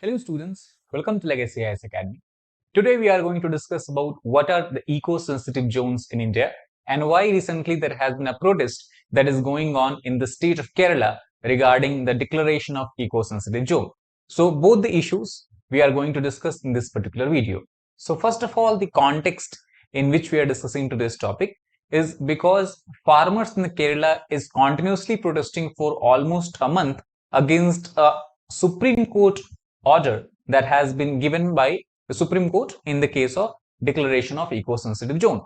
Hello students, welcome to Legacy IAS Academy. Today we are going to discuss about what are the eco-sensitive zones in India and why recently there has been a protest that is going on in the state of Kerala regarding the declaration of eco-sensitive zone. So both the issues we are going to discuss in this particular video. So first of all, the context in which we are discussing today's topic is because farmers in Kerala is continuously protesting for almost a month against a Supreme Court order that has been given by the Supreme Court in the case of declaration of eco-sensitive zone.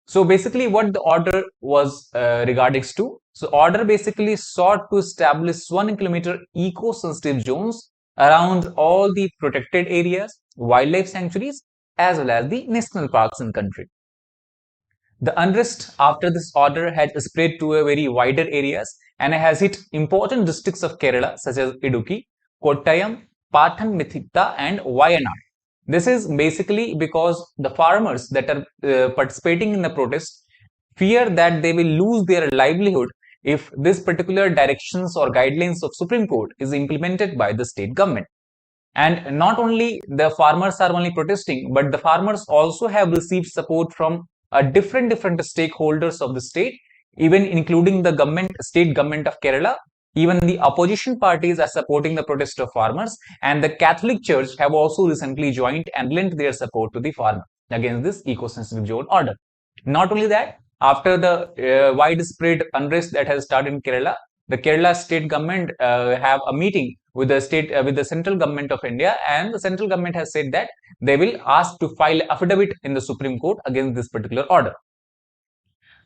So basically what the order was regarding to, so order basically sought to establish 1 kilometer eco-sensitive zones around all the protected areas, wildlife sanctuaries, as well as the national parks in the country. The unrest after this order had spread to a very wider areas and has hit important districts of Kerala such as Idukki, Kottayam, Pathanamthitta and Wayanad. This is basically because the farmers that are participating in the protest fear that they will lose their livelihood if this particular directions or guidelines of Supreme Court is implemented by the state government. And not only the farmers are only protesting, but the farmers also have received support from different stakeholders of the state, even including the state government of Kerala. Even the opposition parties are supporting the protest of farmers, and the Catholic Church have also recently joined and lent their support to the farmers against this eco-sensitive zone order. Not only that, after the widespread unrest that has started in Kerala, the Kerala state government have a meeting with the central government of India, and the central government has said that they will ask to file affidavit in the Supreme Court against this particular order.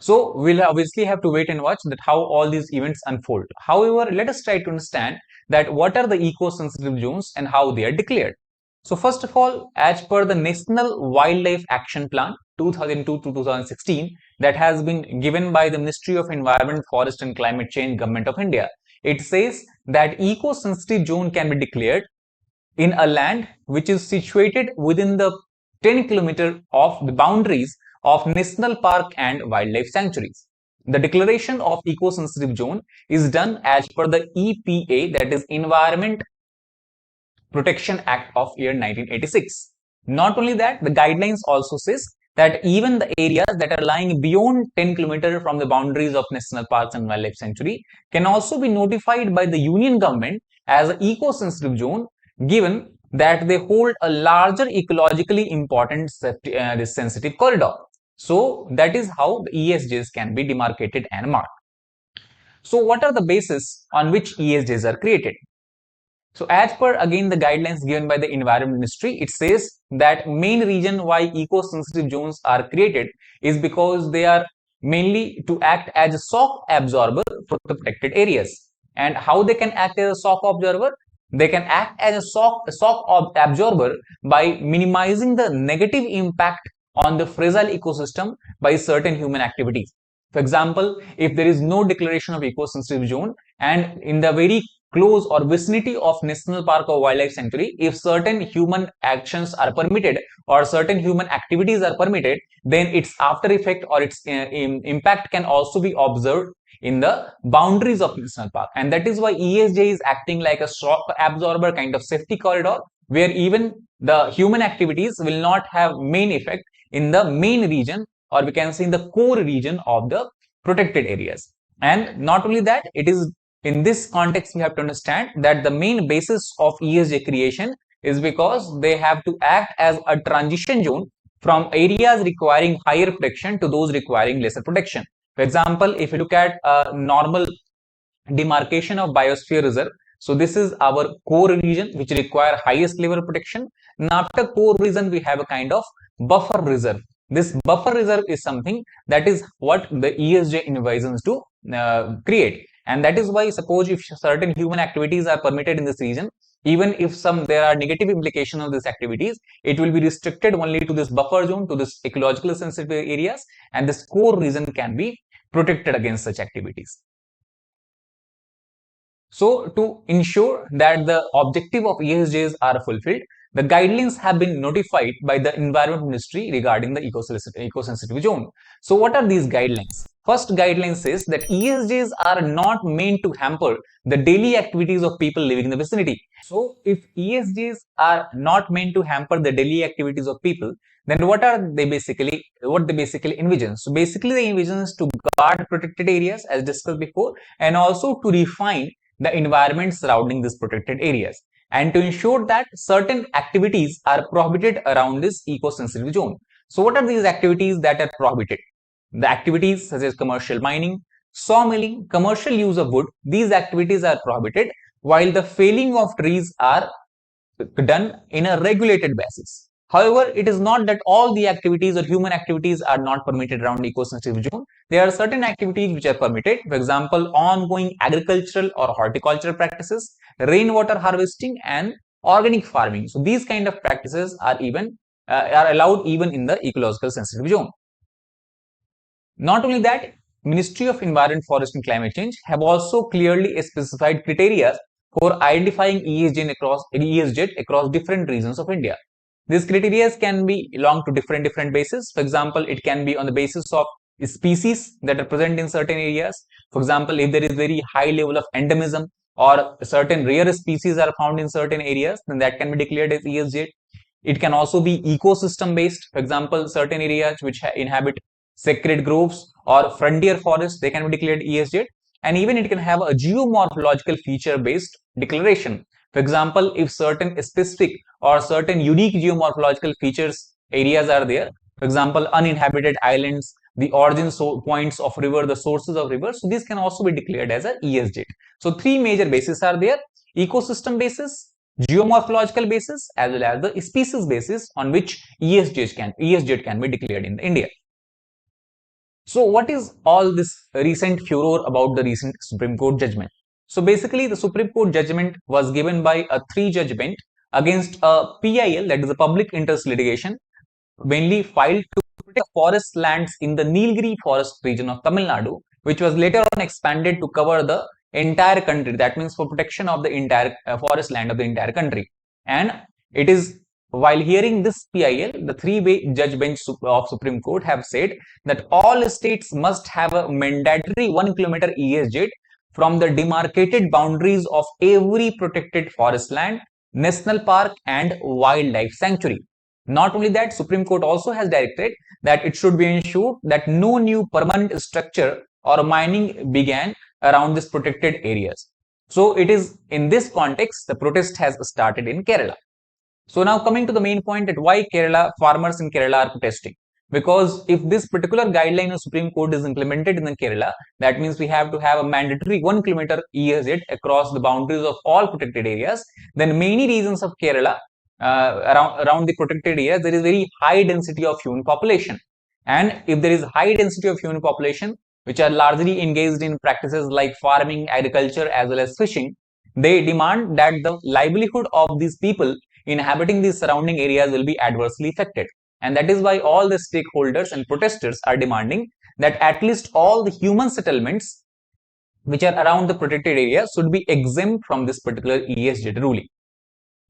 So we'll obviously have to wait and watch that how all these events unfold. However, let us try to understand that what are the eco-sensitive zones and how they are declared. So first of all, as per the National Wildlife Action Plan 2002 to 2016 that has been given by the Ministry of Environment, Forest and Climate Change, Government of India, it says that eco-sensitive zone can be declared in a land which is situated within the 10 kilometer of the boundaries of national park and wildlife sanctuaries. The declaration of eco-sensitive zone is done as per the EPA, that is Environment Protection Act of year 1986. Not only that, the guidelines also says that even the areas that are lying beyond 10 kilometers from the boundaries of national parks and wildlife sanctuary can also be notified by the union government as an eco-sensitive zone, given that they hold a larger ecologically important sensitive corridor. So that is how the ESJs can be demarcated and marked. So what are the bases on which ESJs are created? So as per again the guidelines given by the Environment Ministry, it says that main reason why eco-sensitive zones are created is because they are mainly to act as a shock absorber for the protected areas. And how they can act as a shock absorber? They can act as a shock absorber by minimizing the negative impact on the fragile ecosystem by certain human activities. For example, if there is no declaration of eco-sensitive zone and in the very close or vicinity of national park or wildlife sanctuary, if certain human actions are permitted or certain human activities are permitted, then its after effect or its impact can also be observed in the boundaries of national park. And that is why ESJ is acting like a shock absorber kind of safety corridor, where even the human activities will not have main effect in the main region, or we can say in the core region of the protected areas. And not only that, it is in this context we have to understand that the main basis of ESJ creation is because they have to act as a transition zone from areas requiring higher protection to those requiring lesser protection. For example, if you look at a normal demarcation of biosphere reserve, so this is our core region which require highest level of protection. And after core region, we have a kind of buffer reserve. This buffer reserve is something that is what the ESJ envisions to create. And that is why, suppose if certain human activities are permitted in this region, even if there are negative implications of these activities, it will be restricted only to this buffer zone, to this ecologically sensitive areas, and this core region can be protected against such activities. So to ensure that the objective of ESJs are fulfilled, the guidelines have been notified by the Environment Ministry regarding the eco-sensitive zone. So what are these guidelines? First guideline says that ESJs are not meant to hamper the daily activities of people living in the vicinity. So if ESJs are not meant to hamper the daily activities of people, then what they basically envision? So basically they envision to guard protected areas as discussed before, and also to refine the environment surrounding these protected areas, and to ensure that certain activities are prohibited around this eco-sensitive zone. So what are these activities that are prohibited? The activities such as commercial mining, sawmilling, commercial use of wood, these activities are prohibited, while the felling of trees are done in a regulated basis. However, it is not that all the activities or human activities are not permitted around eco-sensitive zone. There are certain activities which are permitted. For example, ongoing agricultural or horticultural practices, rainwater harvesting, and organic farming. So these kind of practices are allowed even in the ecological sensitive zone. Not only that, Ministry of Environment, Forest and Climate Change have also clearly specified criteria for identifying ESZ across different regions of India. These criteria can be belong to different bases. For example, it can be on the basis of species that are present in certain areas. For example, if there is very high level of endemism or certain rare species are found in certain areas, then that can be declared as ESZ. It can also be ecosystem based. For example, certain areas which inhabit sacred groves or frontier forests, they can be declared ESZ. And even it can have a geomorphological feature based declaration. For example, if certain specific or certain unique geomorphological features areas are there, for example, uninhabited islands, the origin points of river, the sources of rivers, so these can also be declared as a ESZ. So three major bases are there: ecosystem basis, geomorphological basis, as well as the species basis on which ESZ can be declared in India. So what is all this recent furor about the recent Supreme Court judgment? So basically the Supreme Court judgment was given by a 3-judge bench against a PIL, that is a public interest litigation, mainly filed to protect forest lands in the Nilgiri forest region of Tamil Nadu, which was later on expanded to cover the entire country. That means for protection of the entire forest land of the entire country. And it is while hearing this PIL, the 3-judge bench of Supreme Court have said that all states must have a mandatory 1 kilometer ESZ from the demarcated boundaries of every protected forest land, national park, and wildlife sanctuary. Not only that, Supreme Court also has directed that it should be ensured that no new permanent structure or mining began around these protected areas. So it is in this context the protest has started in Kerala. So now coming to the main point, that why farmers in Kerala are protesting. Because if this particular guideline of Supreme Court is implemented in Kerala, that means we have to have a mandatory 1 kilometer ESZ across the boundaries of all protected areas. Then many regions of Kerala, around the protected areas, there is very high density of human population. And if there is high density of human population, which are largely engaged in practices like farming, agriculture, as well as fishing, they demand that the livelihood of these people inhabiting these surrounding areas will be adversely affected. And that is why all the stakeholders and protesters are demanding that at least all the human settlements which are around the protected area should be exempt from this particular ESZ ruling.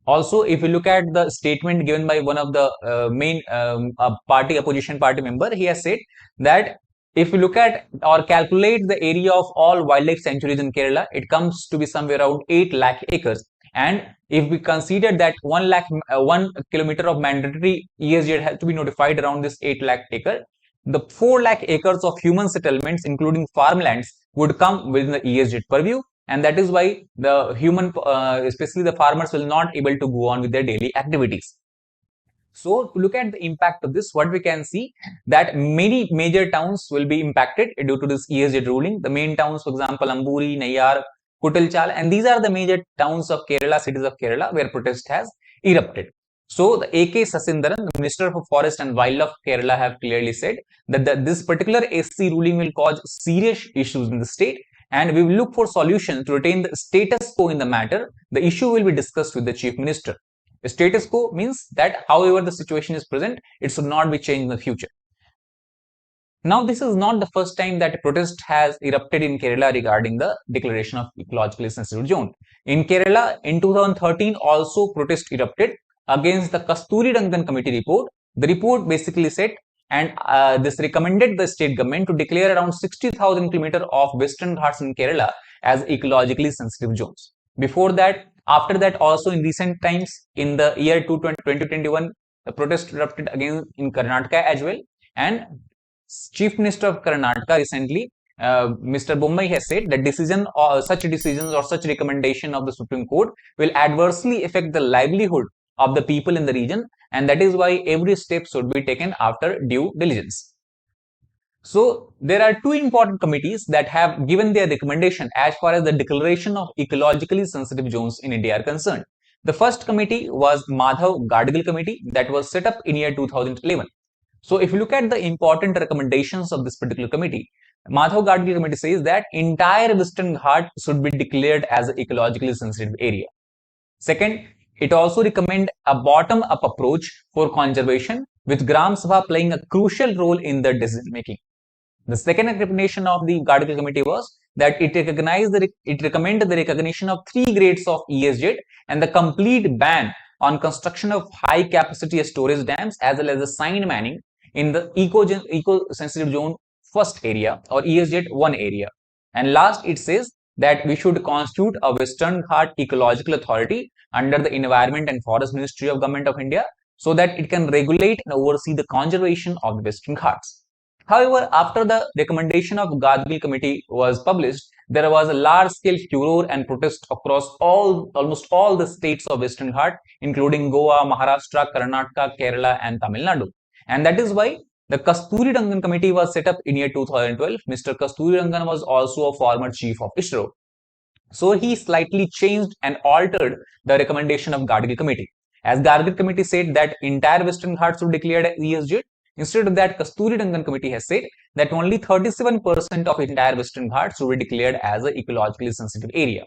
Also, if you look at the statement given by one of the main opposition party member, he has said that if you look at or calculate the area of all wildlife sanctuaries in Kerala, it comes to be somewhere around 8 lakh acres. And if we consider that 1 kilometer of mandatory ESZ has to be notified around this 8 lakh acre, the 4 lakh acres of human settlements, including farmlands, would come within the ESZ purview. And that is why the especially the farmers, will not able to go on with their daily activities. So to look at the impact of this, what we can see that many major towns will be impacted due to this ESZ ruling. The main towns, for example, Amburi, Nayyar, Kutilchal, and these are the major towns of Kerala, cities of Kerala, where protest has erupted. So the AK Sasindaran, the Minister for Forest and Wildlife of Kerala, have clearly said that this particular SC ruling will cause serious issues in the state, and we will look for solutions to retain the status quo in the matter. The issue will be discussed with the Chief Minister. The status quo means that however the situation is present, it should not be changed in the future. Now, this is not the first time that a protest has erupted in Kerala regarding the declaration of ecologically sensitive zone. In Kerala, in 2013, also protest erupted against the Kasturi Rangan committee report. The report basically said, and this recommended the state government to declare around 60,000 km of Western Ghats in Kerala as ecologically sensitive zones. Before that, after that, also in recent times, in the year 2021, the protest erupted again in Karnataka as well. And Chief Minister of Karnataka recently, Mr. Bommai, has said that such decisions or such recommendation of the Supreme Court will adversely affect the livelihood of the people in the region, and that is why every step should be taken after due diligence. So there are two important committees that have given their recommendation as far as the declaration of ecologically sensitive zones in India are concerned. The first committee was Madhav Gadgil committee that was set up in year 2011. So if you look at the important recommendations of this particular committee, Madhav Gadgil committee says that entire Western Ghat should be declared as an ecologically sensitive area. Second, it also recommends a bottom-up approach for conservation, with Gram Sabha playing a crucial role in the decision making. The second recommendation of the Gadgil committee was that it recommended the recognition of 3 grades of ESZ and the complete ban on construction of high-capacity storage dams as well as the sign manning in the eco-sensitive zone first area or ESZ 1 area. And last, it says that we should constitute a Western Ghat Ecological Authority under the Environment and Forest Ministry of Government of India so that it can regulate and oversee the conservation of the Western Ghats. However, after the recommendation of Gadgil committee was published, there was a large-scale furor and protest across almost all the states of Western Ghat, including Goa, Maharashtra, Karnataka, Kerala, and Tamil Nadu. And that is why the Kasturi Rangan committee was set up in year 2012. Mr. Kasturi Rangan was also a former chief of ISRO. So he slightly changed and altered the recommendation of Gadgil committee. As Gadgil committee said that entire Western Ghats should be declared as ESZ, instead of that, Kasturi Rangan committee has said that only 37% of entire Western Ghats should be declared as an ecologically sensitive area.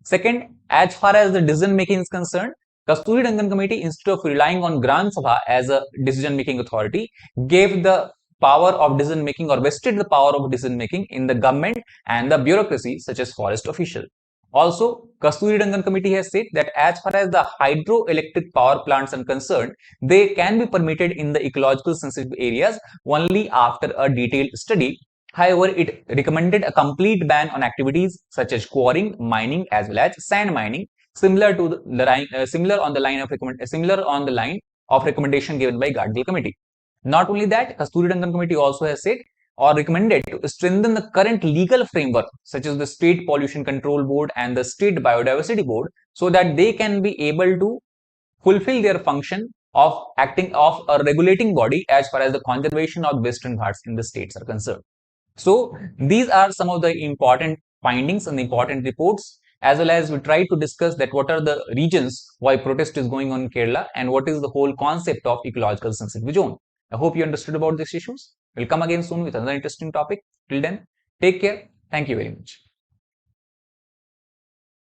Second, as far as the decision making is concerned, Kasturi Rangan committee, instead of relying on Gram Sabha as a decision making authority, gave the power of decision making or vested the power of decision making in the government and the bureaucracy such as forest official. Also, Kasturi Rangan committee has said that as far as the hydroelectric power plants are concerned, they can be permitted in the ecological sensitive areas only after a detailed study. However, it recommended a complete ban on activities such as quarrying, mining, as well as sand mining, similar on the line of recommendation given by Gadgil committee. Not only that, Kasturi Rangan committee also has said or recommended to strengthen the current legal framework such as the State Pollution Control Board and the State Biodiversity Board so that they can be able to fulfill their function of acting of a regulating body as far as the conservation of Western Ghats in the states are concerned. So these are some of the important findings and the important reports, as well as we try to discuss that what are the reasons why protest is going on in Kerala and what is the whole concept of ecological sensitive zone. I hope you understood about these issues. We'll come again soon with another interesting topic. Till then, take care. Thank you very much.